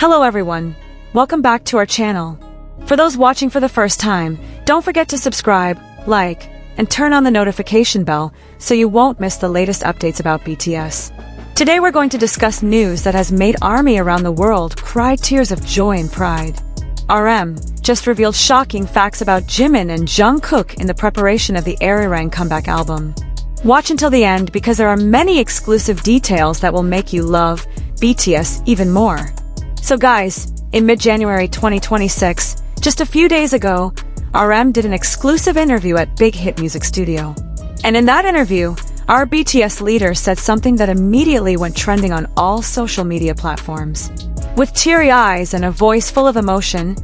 Hello everyone, welcome back to our channel. For those watching for the first time, don't forget to subscribe, like, and turn on the notification bell so you won't miss the latest updates about BTS. Today we're going to discuss news that has made ARMY around the world cry tears of joy and pride. RM just revealed shocking facts about Jimin and Jungkook in the preparation of the Arirang comeback album. Watch until the end because there are many exclusive details that will make you love BTS even more. So guys, in mid-January 2026, just a few days ago, RM did an exclusive interview at Big Hit Music Studio. And in that interview, our BTS leader said something that immediately went trending on all social media platforms. With teary eyes and a voice full of emotion,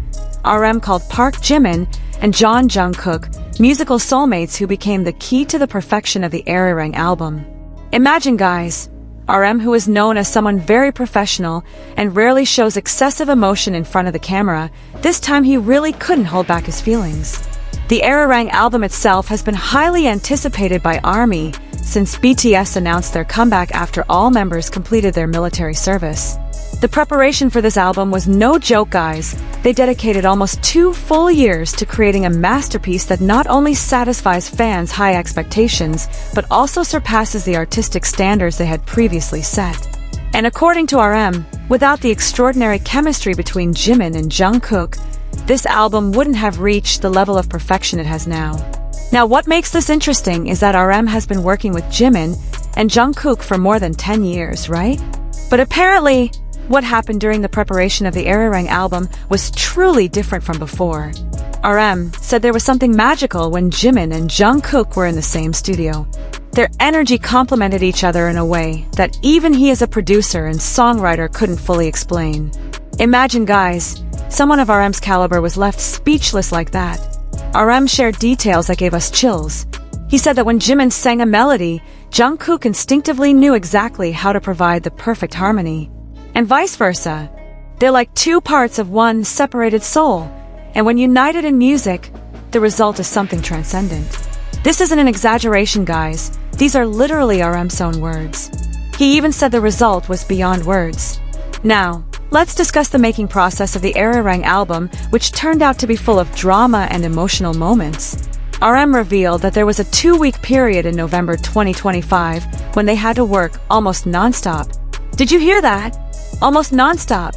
RM called ParkJimin and Jungkook musical soulmates who became the key to the perfection of the Arirang album. Imagine guys, RM, who is known as someone very professional and rarely shows excessive emotion in front of the camera, this time he really couldn't hold back his feelings. The Arirang album itself has been highly anticipated by ARMY since BTS announced their comeback after all members completed their military service. The preparation for this album was no joke guys. They dedicated almost 2 full years to creating a masterpiece that not only satisfies fans' high expectations, but also surpasses the artistic standards they had previously set. And according to RM, without the extraordinary chemistry between Jimin and Jungkook, this album wouldn't have reached the level of perfection it has now. Now what makes this interesting is that RM has been working with Jimin and Jungkook for more than 10 years, right? But apparently, what happened during the preparation of the Arirang album was truly different from before. RM said there was something magical when Jimin and Jungkook were in the same studio. Their energy complemented each other in a way that even he as a producer and songwriter couldn't fully explain. Imagine guys, someone of RM's caliber was left speechless like that. RM shared details that gave us chills. He said that when Jimin sang a melody, Jungkook instinctively knew exactly how to provide the perfect harmony. And vice versa. They're like two parts of one separated soul, and when united in music, the result is something transcendent. This isn't an exaggeration, guys. These are literally RM's own words. He even said the result was beyond words. Now, let's discuss the making process of the Arirang album, which turned out to be full of drama and emotional moments. RM revealed that there was a 2-week period in November 2025 when they had to work almost non-stop. Did you hear that? Almost non-stop.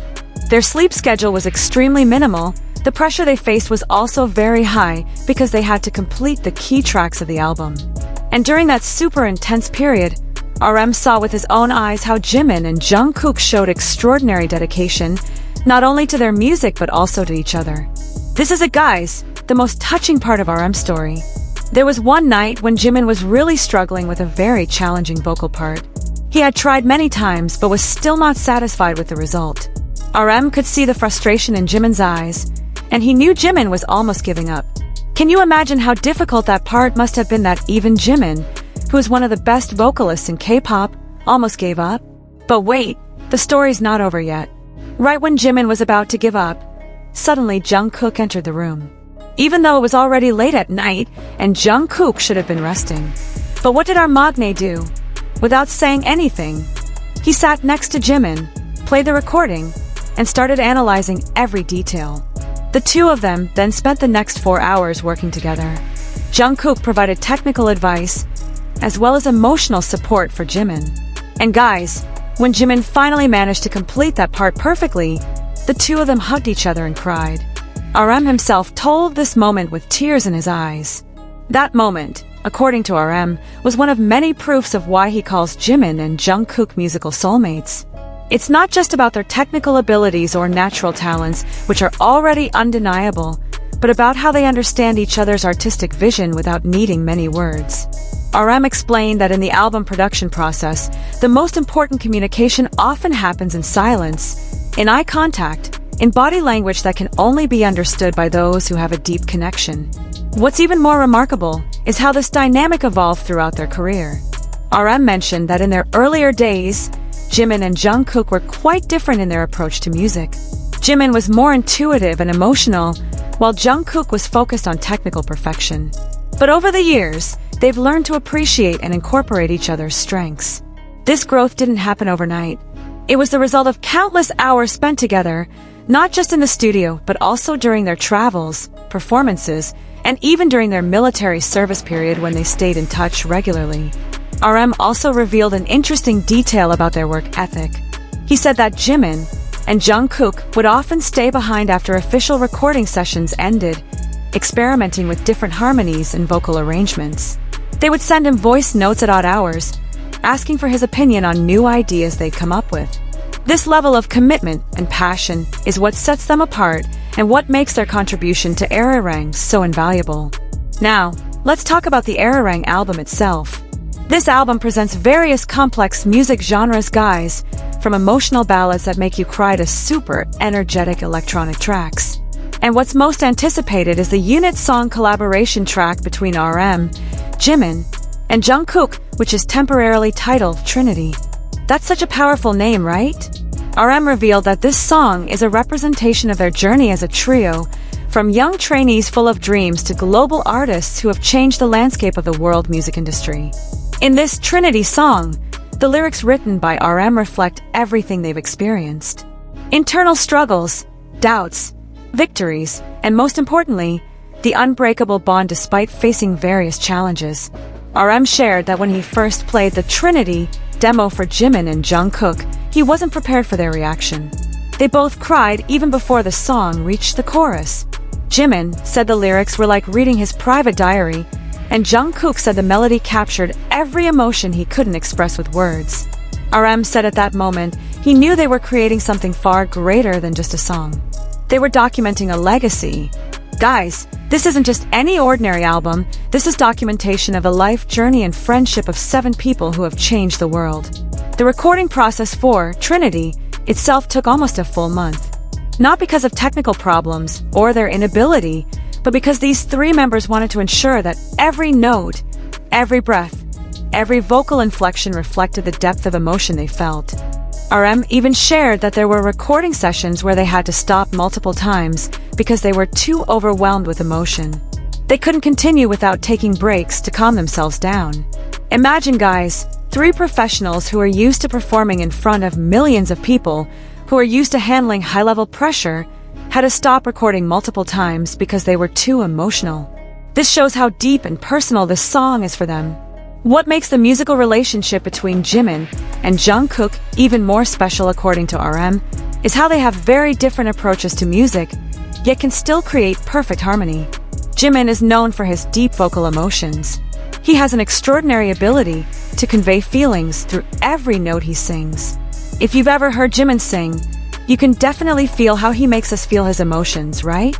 Their sleep schedule was extremely minimal. The pressure they faced was also very high because they had to complete the key tracks of the album. And during that super intense period, RM saw with his own eyes how Jimin and Jungkook showed extraordinary dedication, not only to their music but also to each other. This is it guys, the most touching part of RM's story. There was one night when Jimin was really struggling with a very challenging vocal part. He had tried many times but was still not satisfied with the result. RM could see the frustration in Jimin's eyes, and he knew Jimin was almost giving up. Can you imagine how difficult that part must have been that even Jimin, who is one of the best vocalists in K-pop, almost gave up? But wait, the story's not over yet. Right when Jimin was about to give up, suddenly Jungkook entered the room. Even though it was already late at night and Jungkook should have been resting. But what did our Magne do? Without saying anything, he sat next to Jimin, played the recording, and started analyzing every detail. The two of them then spent the next 4 hours working together. Jungkook provided technical advice, as well as emotional support for Jimin. And guys, when Jimin finally managed to complete that part perfectly, the two of them hugged each other and cried. RM himself told this moment with tears in his eyes. That moment, according to RM, was one of many proofs of why he calls Jimin and Jungkook musical soulmates. It's not just about their technical abilities or natural talents, which are already undeniable, but about how they understand each other's artistic vision without needing many words. RM explained that in the album production process, the most important communication often happens in silence, in eye contact, in body language that can only be understood by those who have a deep connection. What's even more remarkable is how this dynamic evolved throughout their career. RM mentioned that in their earlier days, Jimin and Jungkook were quite different in their approach to music. Jimin was more intuitive and emotional, while Jungkook was focused on technical perfection. But over the years, they've learned to appreciate and incorporate each other's strengths. This growth didn't happen overnight. It was the result of countless hours spent together, not just in the studio, but also during their travels, performances, and even during their military service period when they stayed in touch regularly. RM also revealed an interesting detail about their work ethic. He said that Jimin and Jungkook would often stay behind after official recording sessions ended, experimenting with different harmonies and vocal arrangements. They would send him voice notes at odd hours, asking for his opinion on new ideas they'd come up with. This level of commitment and passion is what sets them apart and what makes their contribution to Arirang so invaluable. Now, let's talk about the Arirang album itself. This album presents various complex music genres, guys, from emotional ballads that make you cry to super energetic electronic tracks. And what's most anticipated is the unit song collaboration track between RM, Jimin, and Jungkook, which is temporarily titled Trinity. That's such a powerful name, right? RM revealed that this song is a representation of their journey as a trio, from young trainees full of dreams to global artists who have changed the landscape of the world music industry. In this Trinity song, the lyrics written by RM reflect everything they've experienced. Internal struggles, doubts, victories, and most importantly, the unbreakable bond despite facing various challenges. RM shared that when he first played the Trinity demo for Jimin and Jungkook, he wasn't prepared for their reaction. They both cried even before the song reached the chorus. Jimin said the lyrics were like reading his private diary, and Jungkook said the melody captured every emotion he couldn't express with words. RM said at that moment, he knew they were creating something far greater than just a song. They were documenting a legacy. Guys, this isn't just any ordinary album, this is documentation of a life journey and friendship of 7 people who have changed the world. The recording process for Trinity itself took almost a full month. Not because of technical problems or their inability, but because these 3 members wanted to ensure that every note, every breath, every vocal inflection reflected the depth of emotion they felt. RM even shared that there were recording sessions where they had to stop multiple times because they were too overwhelmed with emotion. They couldn't continue without taking breaks to calm themselves down. Imagine, guys, 3 professionals who are used to performing in front of millions of people, who are used to handling high-level pressure, had to stop recording multiple times because they were too emotional. This shows how deep and personal this song is for them. What makes the musical relationship between Jimin and Jungkook even more special, according to RM, is how they have very different approaches to music, yet can still create perfect harmony. Jimin is known for his deep vocal emotions. He has an extraordinary ability to convey feelings through every note he sings. If you've ever heard Jimin sing, you can definitely feel how he makes us feel his emotions, right?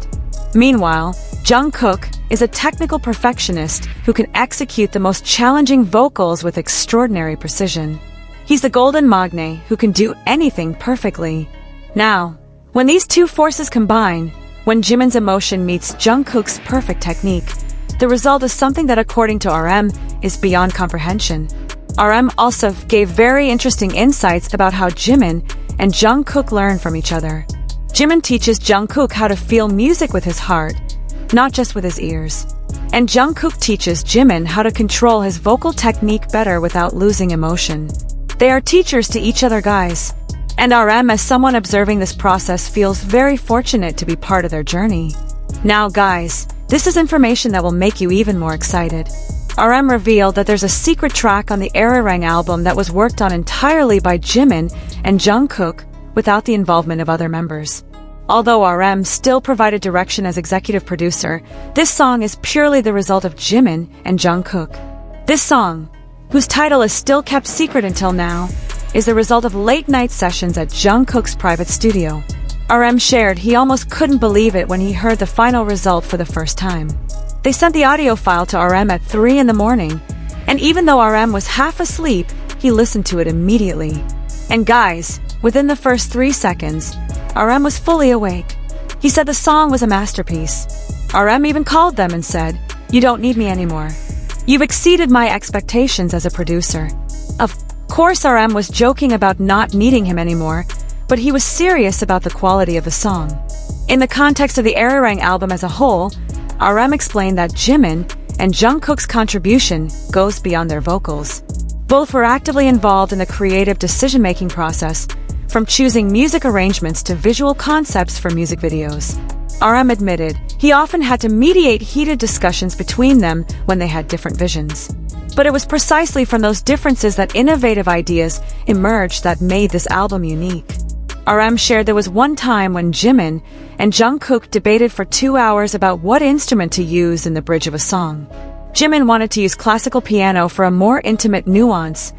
Meanwhile, Jungkook is a technical perfectionist who can execute the most challenging vocals with extraordinary precision. He's the golden magne who can do anything perfectly. Now, when these 2 forces combine, when Jimin's emotion meets Jungkook's perfect technique, the result is something that, according to RM, is beyond comprehension. RM also gave very interesting insights about how Jimin and Jungkook learn from each other. Jimin teaches Jungkook how to feel music with his heart, not just with his ears. And Jungkook teaches Jimin how to control his vocal technique better without losing emotion. They are teachers to each other, guys. And RM, as someone observing this process, feels very fortunate to be part of their journey. Now, guys, this is information that will make you even more excited. RM revealed that there's a secret track on the Arirang album that was worked on entirely by Jimin and Jungkook without the involvement of other members. Although RM still provided direction as executive producer, this song is purely the result of Jimin and Jungkook. This song, whose title is still kept secret until now, is the result of late-night sessions at Jungkook's private studio. RM shared he almost couldn't believe it when he heard the final result for the first time. They sent the audio file to RM at 3 in the morning, and even though RM was half asleep, he listened to it immediately. And guys, within the first 3 seconds, RM was fully awake. He said the song was a masterpiece. RM even called them and said, "You don't need me anymore. You've exceeded my expectations as a producer." Of course, RM was joking about not needing him anymore, but he was serious about the quality of the song. In the context of the Arirang album as a whole, RM explained that Jimin and Jungkook's contribution goes beyond their vocals. Both were actively involved in the creative decision-making process, from choosing music arrangements to visual concepts for music videos. RM admitted he often had to mediate heated discussions between them when they had different visions. But it was precisely from those differences that innovative ideas emerged that made this album unique. RM shared there was one time when Jimin and Jungkook debated for 2 hours about what instrument to use in the bridge of a song. Jimin wanted to use classical piano for a more intimate nuance,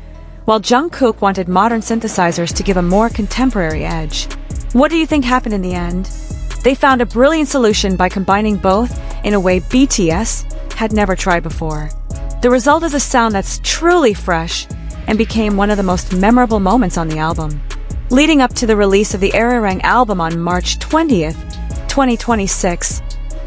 while Jungkook wanted modern synthesizers to give a more contemporary edge. What do you think happened in the end? They found a brilliant solution by combining both in a way BTS had never tried before. The result is a sound that's truly fresh and became one of the most memorable moments on the album. Leading up to the release of the Arirang album on March 20th, 2026,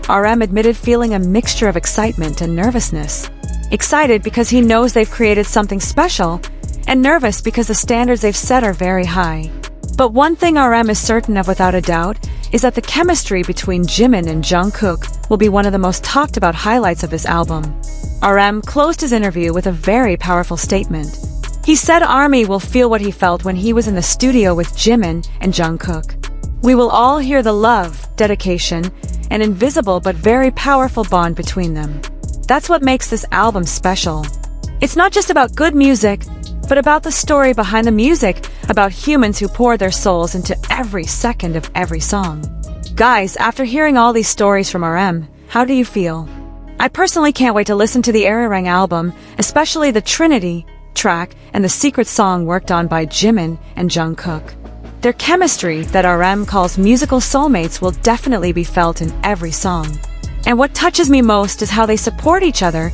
RM admitted feeling a mixture of excitement and nervousness. Excited because he knows they've created something special, and nervous because the standards they've set are very high. But one thing RM is certain of without a doubt is that the chemistry between Jimin and Jungkook will be one of the most talked about highlights of this album. RM closed his interview with a very powerful statement. He said ARMY will feel what he felt when he was in the studio with Jimin and Jungkook. We will all hear the love, dedication, and invisible but very powerful bond between them. That's what makes this album special. It's not just about good music, but about the story behind the music, about humans who pour their souls into every second of every song. Guys, after hearing all these stories from RM, how do you feel? I personally can't wait to listen to the Arirang album, especially the Trinity track and the secret song worked on by Jimin and Jungkook. Their chemistry, that RM calls musical soulmates, will definitely be felt in every song. And what touches me most is how they support each other,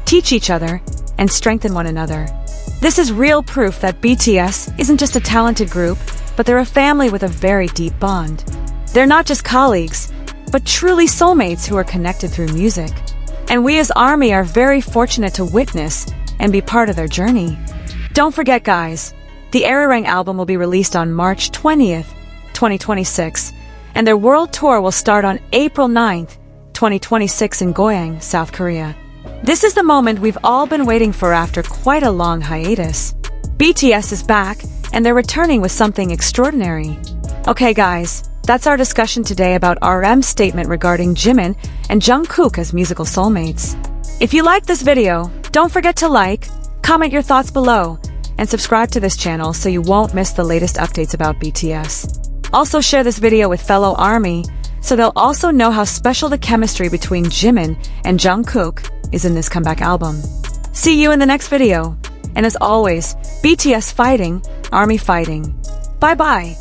teach each other, and strengthen one another. This is real proof that BTS isn't just a talented group, but they're a family with a very deep bond. They're not just colleagues, but truly soulmates who are connected through music. And we as ARMY are very fortunate to witness and be part of their journey. Don't forget, guys, the Arirang album will be released on March 20th, 2026, and their world tour will start on April 9th, 2026 in Goyang, South Korea. This is the moment we've all been waiting for after quite a long hiatus. BTS is back, and they're returning with something extraordinary. Okay, guys, that's our discussion today about RM's statement regarding Jimin and Jungkook as musical soulmates. If you liked this video, don't forget to like, comment your thoughts below, and subscribe to this channel so you won't miss the latest updates about BTS. Also share this video with fellow ARMY, so they'll also know how special the chemistry between Jimin and Jungkook is in this comeback album. See you in the next video. And as always, BTS fighting, ARMY fighting. Bye bye.